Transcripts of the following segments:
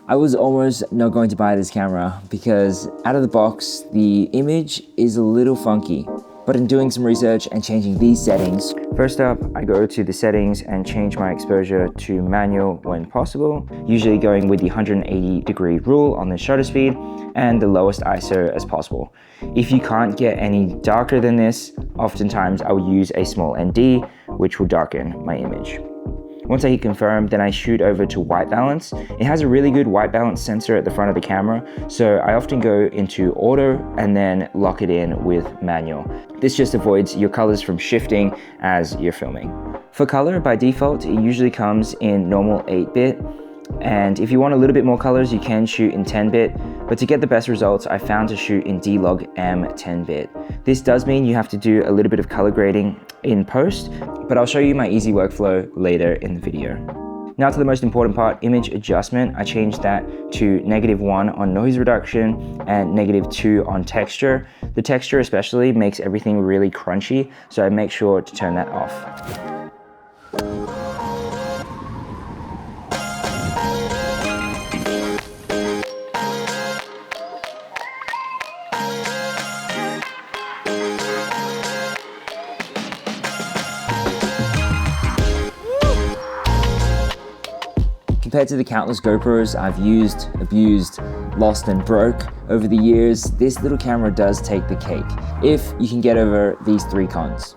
I was almost not going to buy this camera because out of the box, the image is a little funky. But in doing some research and changing these settings, first up, I go to the settings and change my exposure to manual when possible, usually going with the 180-degree rule on the shutter speed and the lowest ISO as possible. If you can't get any darker than this, oftentimes I will use a small ND, which will darken my image. Once I hit confirm, then I shoot over to white balance. It has a really good white balance sensor at the front of the camera, so I often go into auto and then lock it in with manual. This just avoids your colors from shifting as you're filming. For color, by default, it usually comes in normal 8-bit. And if you want a little bit more colors, you can shoot in 10-bit, but to get the best results, I found to shoot in D-Log M 10-bit. This does mean you have to do a little bit of color grading in post, but I'll show you my easy workflow later in the video. Now to the most important part, image adjustment. I changed that to -1 on noise reduction and -2 on texture. The texture especially makes everything really crunchy, so I make sure to turn that off. Compared to the countless GoPros I've used, abused, lost and broke over the years, this little camera does take the cake, if you can get over these 3 cons.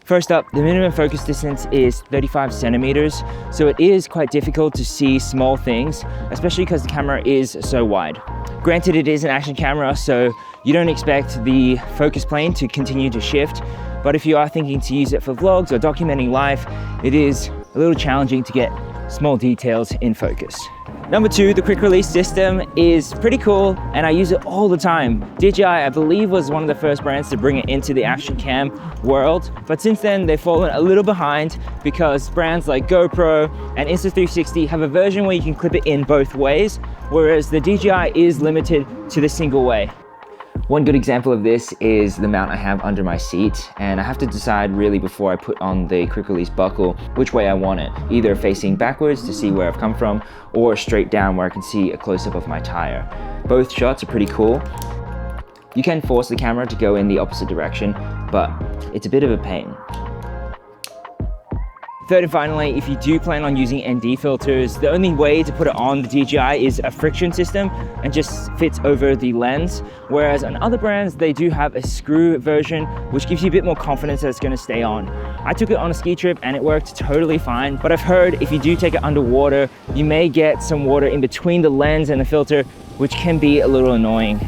First up, the minimum focus distance is 35 centimeters, so it is quite difficult to see small things, especially because the camera is so wide. Granted, it is an action camera, so you don't expect the focus plane to continue to shift, but if you are thinking to use it for vlogs or documenting life, it is a little challenging to get small details in focus. Number 2, the quick release system is pretty cool and I use it all the time. DJI, I believe, was one of the first brands to bring it into the action cam world, but since then they've fallen a little behind because brands like GoPro and Insta360 have a version where you can clip it in both ways, whereas the DJI is limited to the single way. One good example of this is the mount I have under my seat, and I have to decide really before I put on the quick release buckle which way I want it, either facing backwards to see where I've come from or straight down where I can see a close-up of my tire. Both shots are pretty cool. You can force the camera to go in the opposite direction, but it's a bit of a pain. Third and finally, if you do plan on using ND filters, the only way to put it on the DJI is a friction system and just fits over the lens. Whereas on other brands, they do have a screw version, which gives you a bit more confidence that it's gonna stay on. I took it on a ski trip and it worked totally fine, but I've heard if you do take it underwater, you may get some water in between the lens and the filter, which can be a little annoying.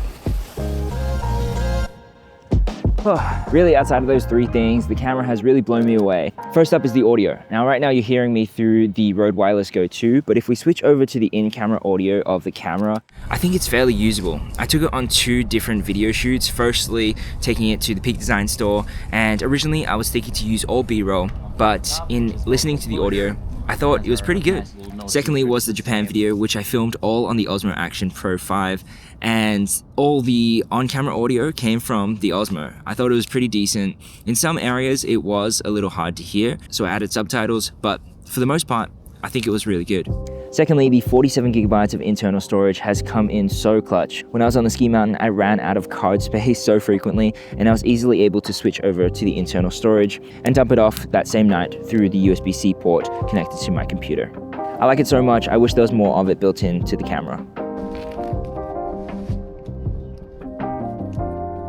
Really, outside of those 3 things, the camera has really blown me away. First up is the audio. Now, right now you're hearing me through the Rode Wireless Go 2, but if we switch over to the in-camera audio of the camera, I think it's fairly usable. I took it on 2 different video shoots. Firstly, taking it to the Peak Design store, and originally I was thinking to use all B-roll, but in listening to the audio, I thought it was pretty good. Secondly was the Japan video, which I filmed all on the Osmo Action Pro 5, and all the on-camera audio came from the Osmo. I thought it was pretty decent. In some areas it was a little hard to hear, so I added subtitles, but for the most part, I think it was really good. Secondly, the 47 gigabytes of internal storage has come in so clutch. When I was on the ski mountain, I ran out of card space so frequently, and I was easily able to switch over to the internal storage and dump it off that same night through the USB-C port connected to my computer. I like it so much, I wish there was more of it built into the camera.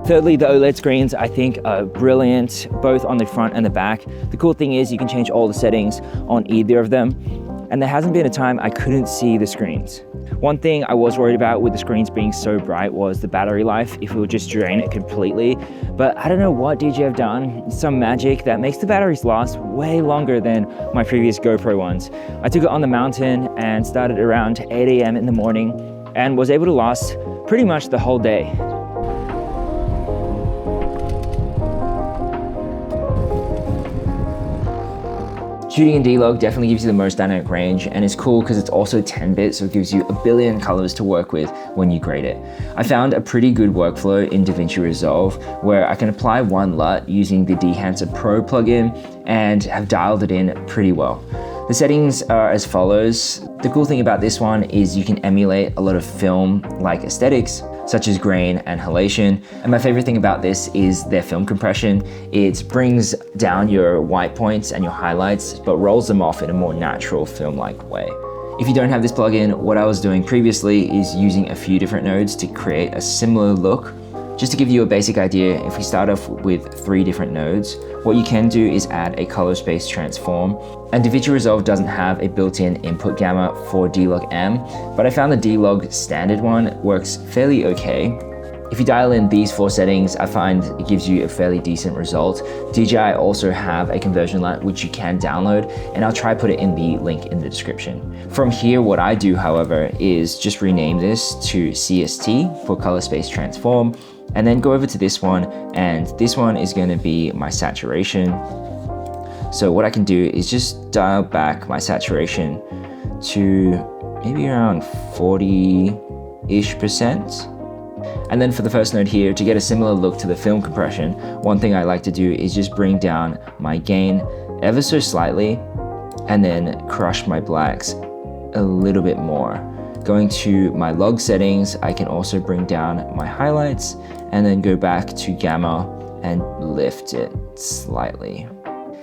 Thirdly, the OLED screens I think are brilliant, both on the front and the back. The cool thing is you can change all the settings on either of them, and there hasn't been a time I couldn't see the screens. One thing I was worried about with the screens being so bright was the battery life, if it would just drain it completely. But I don't know what DJI have done, some magic that makes the batteries last way longer than my previous GoPro ones. I took it on the mountain and started around 8 AM in the morning and was able to last pretty much the whole day. Shooting in D-Log definitely gives you the most dynamic range, and it's cool because it's also 10-bit, so it gives you a billion colors to work with when you grade it. I found a pretty good workflow in DaVinci Resolve where I can apply one LUT using the Dehancer Pro plugin and have dialed it in pretty well. The settings are as follows. The cool thing about this one is you can emulate a lot of film-like aesthetics, such as grain and halation. And my favorite thing about this is their film compression. It brings down your white points and your highlights, but rolls them off in a more natural film-like way. If you don't have this plugin, what I was doing previously is using a few different nodes to create a similar look. Just to give you a basic idea, if we start off with 3 different nodes, what you can do is add a color space transform. And DaVinci Resolve doesn't have a built-in input gamma for D-Log-M, but I found the D-Log standard one works fairly okay. If you dial in these 4 settings, I find it gives you a fairly decent result. DJI also have a conversion light which you can download, and I'll try put it in the link in the description. From here, what I do, however, is just rename this to CST for color space transform, and then go over to this one, and this one is going to be my saturation. So what I can do is just dial back my saturation to maybe around 40-ish%. And then for the first node here, to get a similar look to the film compression, one thing I like to do is just bring down my gain ever so slightly, and then crush my blacks a little bit more. Going to my log settings, I can also bring down my highlights and then go back to gamma and lift it slightly.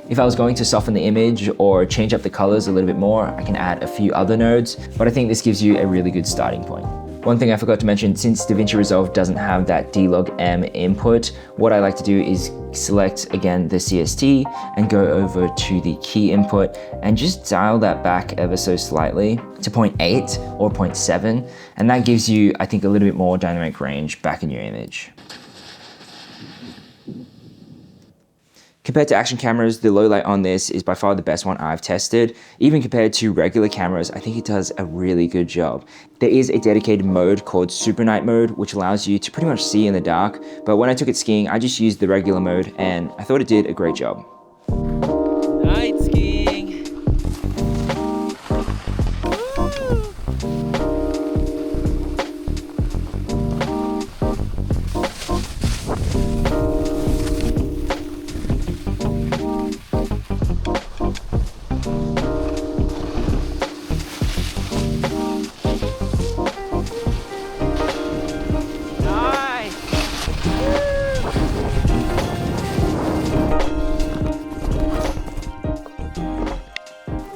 If I was going to soften the image or change up the colors a little bit more, I can add a few other nodes, but I think this gives you a really good starting point. One thing I forgot to mention, since DaVinci Resolve doesn't have that D-Log-M input, what I like to do is select again the CST and go over to the key input and just dial that back ever so slightly to 0.8 or 0.7, and that gives you, I think, a little bit more dynamic range back in your image. Compared to action cameras, the low light on this is by far the best one I've tested. Even compared to regular cameras, I think it does a really good job. There is a dedicated mode called Super Night mode, which allows you to pretty much see in the dark. But when I took it skiing, I just used the regular mode and I thought it did a great job. Night skiing.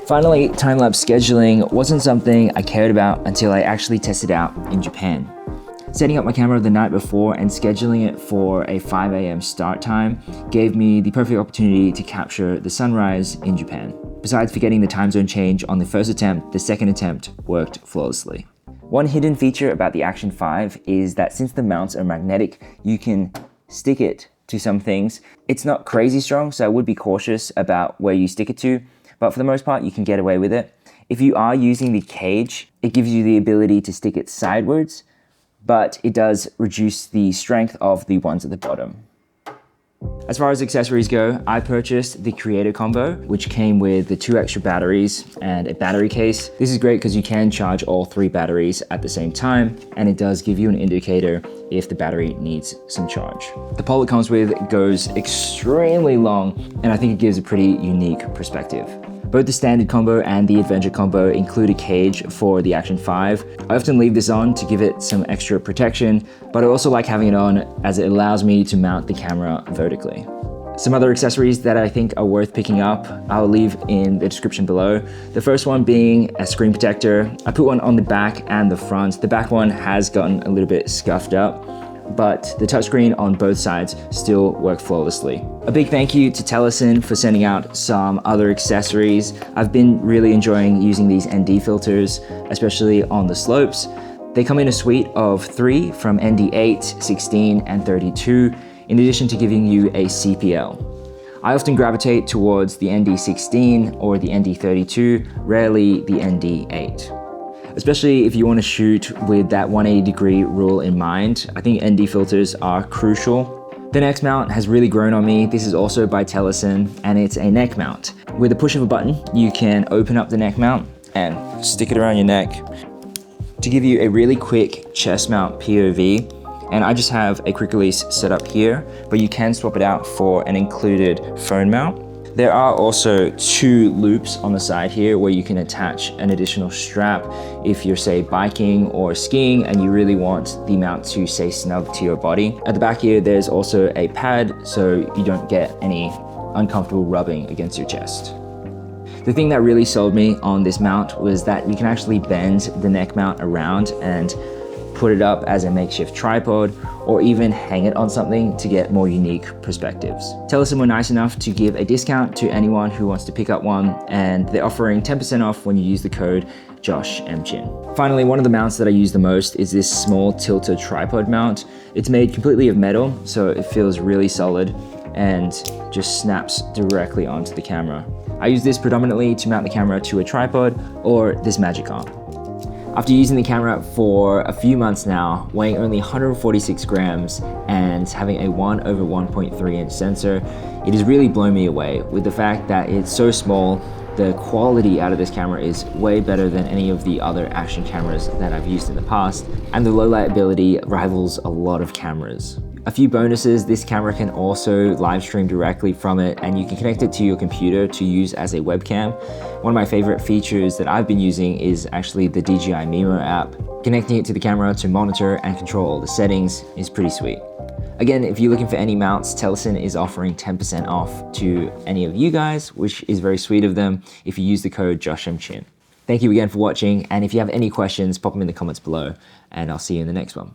Finally, time-lapse scheduling wasn't something I cared about until I actually tested out in Japan. Setting up my camera the night before and scheduling it for a 5 AM start time gave me the perfect opportunity to capture the sunrise in Japan. Besides forgetting the time zone change on the first attempt, the second attempt worked flawlessly. One hidden feature about the Action 5 is that since the mounts are magnetic, you can stick it to some things. It's not crazy strong, so I would be cautious about where you stick it to, but for the most part, you can get away with it. If you are using the cage, it gives you the ability to stick it sidewards, but it does reduce the strength of the ones at the bottom. As far as accessories go, I purchased the Creator Combo, which came with the 2 extra batteries and a battery case. This is great because you can charge all 3 batteries at the same time, and it does give you an indicator if the battery needs some charge. The pole it comes with goes extremely long, and I think it gives a pretty unique perspective. Both the standard combo and the adventure combo include a cage for the Action 5. I often leave this on to give it some extra protection, but I also like having it on as it allows me to mount the camera vertically. Some other accessories that I think are worth picking up, I'll leave in the description below. The first one being a screen protector. I put one on the back and the front. The back one has gotten a little bit scuffed up, but the touchscreen on both sides still work flawlessly. A big thank you to Telesin for sending out some other accessories. I've been really enjoying using these ND filters, especially on the slopes. They come in a suite of 3 from ND8, 16, and 32, in addition to giving you a CPL. I often gravitate towards the ND16 or the ND32, rarely the ND8. Especially if you want to shoot with that 180-degree rule in mind, I think ND filters are crucial. The next mount has really grown on me. This is also by Telesin, and it's a neck mount. With a push of a button, you can open up the neck mount and stick it around your neck to give you a really quick chest mount POV. And I just have a quick release set up here, but you can swap it out for an included phone mount. There are also 2 loops on the side here where you can attach an additional strap if you're, say, biking or skiing and you really want the mount to stay snug to your body. At the back here, there's also a pad so you don't get any uncomfortable rubbing against your chest. The thing that really sold me on this mount was that you can actually bend the neck mount around and put it up as a makeshift tripod, or even hang it on something to get more unique perspectives. Teleson were nice enough to give a discount to anyone who wants to pick up one, and they're offering 10% off when you use the code JoshMchin. Finally, one of the mounts that I use the most is this small tilted tripod mount. It's made completely of metal, so it feels really solid and just snaps directly onto the camera. I use this predominantly to mount the camera to a tripod or this magic arm. After using the camera for a few months now, weighing only 146 grams and having a 1/1.3 inch sensor, it has really blown me away with the fact that it's so small. The quality out of this camera is way better than any of the other action cameras that I've used in the past, and the low light ability rivals a lot of cameras. A few bonuses: this camera can also live stream directly from it, and you can connect it to your computer to use as a webcam. One of my favorite features that I've been using is actually the DJI Mimo app. Connecting it to the camera to monitor and control all the settings is pretty sweet. Again, if you're looking for any mounts, Teleson is offering 10% off to any of you guys, which is very sweet of them if you use the code JoshMchin. Thank you again for watching, and if you have any questions, pop them in the comments below, and I'll see you in the next one.